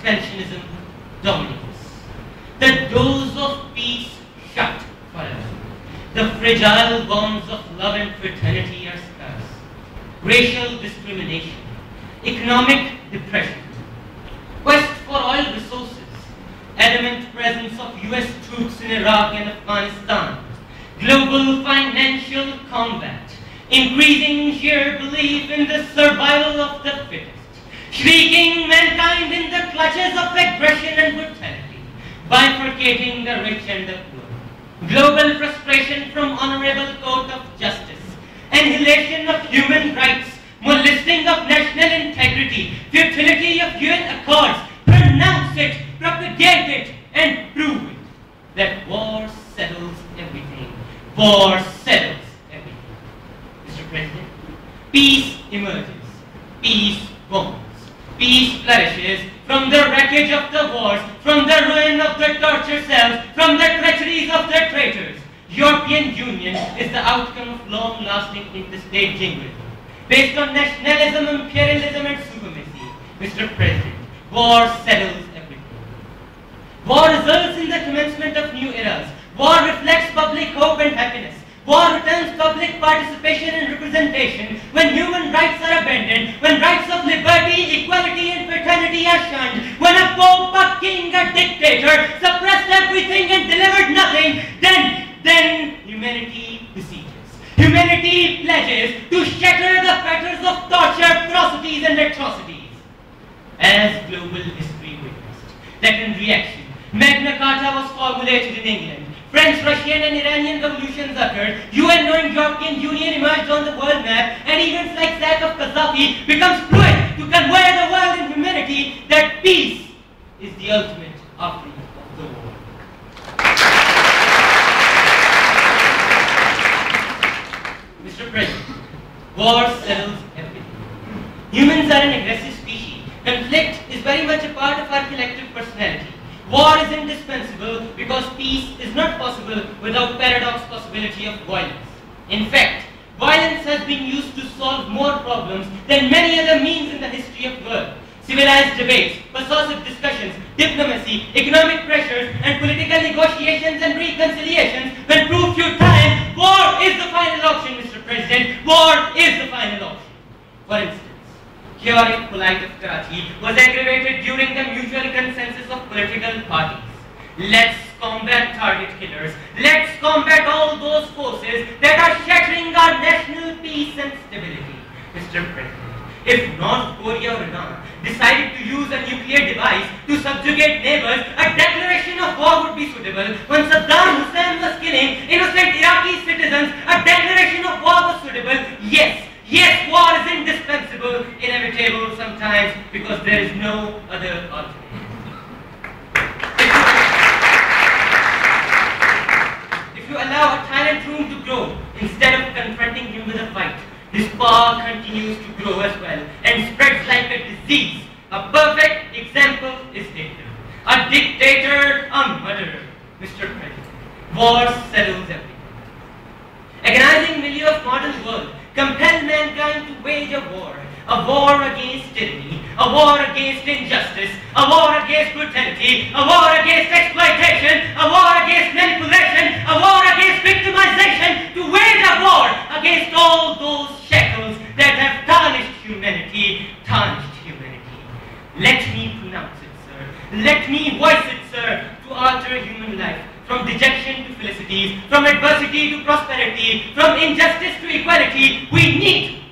expansionism dominates. The doors of peace shut forever. The fragile bonds of love and fraternity are scarce. Racial discrimination, economic depression, quest for oil resources, adamant presence of US troops in Iraq and Afghanistan, global financial combat, increasing sheer belief in the survival of the fittest, shrieking mankind in the clutches of aggression and brutality, bifurcating the rich and the poor, global frustration from honorable court of justice, annihilation of human rights, molesting of national integrity, futility of UN accords. Pronounce it, propagate it, and prove it that war settles everything. War settles everything. Mr. President, peace emerges, peace bonds, peace flourishes from the wreckage of the wars, from the ruin of the torture cells, from the treacheries of the traitors. European Union is the outcome of long-lasting interstate jingling, based on nationalism, imperialism, and supremacy. Mr. President, war settles everything. War results in the commencement of new eras. War reflects public hope and happiness. War returns public participation and representation when human rights are abandoned, when rights of liberty, equality, and fraternity are shunned, when a pope, a king, a dictator suppressed everything and delivered nothing, then humanity besieges. Humanity pledges to shatter the fetters of torture, atrocities, and atrocities. As global history witnessed, that in reaction, Magna Carta was formulated in England, French, Russian, and Iranian revolutions occurred, UN European Union emerged on the world map, and events like that of Gaddafi becomes fluid to convey the world and humanity that peace is the ultimate offering of the world. Mr. President, war settles everything. Humans are an aggressive species. Conflict is very much a part of our collective personality. War is indispensable because peace is not possible without paradox possibility of violence. In fact, violence has been used to solve more problems than many other means in the history of the world. Civilized debates, persuasive discussions, diplomacy, economic pressures, and political negotiations and reconciliations, when proved futile, war is the final option, Mr. President. War is the final option. For instance, chaotic polite of Karachi was aggravated during the mutual consensus of political parties. Let's combat target killers. Let's combat all those forces that are shattering our national peace and stability. Mr. President, if North Korea or Iran decided to use a nuclear device to subjugate neighbors, a declaration of war would be suitable. When Saddam Hussein was killing innocent Iraqi citizens, a declaration of war was suitable. Yes, war is indispensable, inevitable sometimes, because there is no other alternative. If you allow a tyrant room to grow, instead of confronting him with a fight, his power continues to grow as well, and spreads like a disease. A perfect example is Hitler. A dictator, a murderer. Mr. President, war settles everything. Agonizing milieu of modern world compel mankind to wage a war against tyranny, a war against injustice, a war against brutality, a war against exploitation, a war against manipulation, a war against victimization, to wage a war against all those shackles that have tarnished humanity. Let me pronounce it, sir. Let me voice it, sir, to alter human life. From dejection to felicities, from adversity to prosperity, from injustice to equality, we need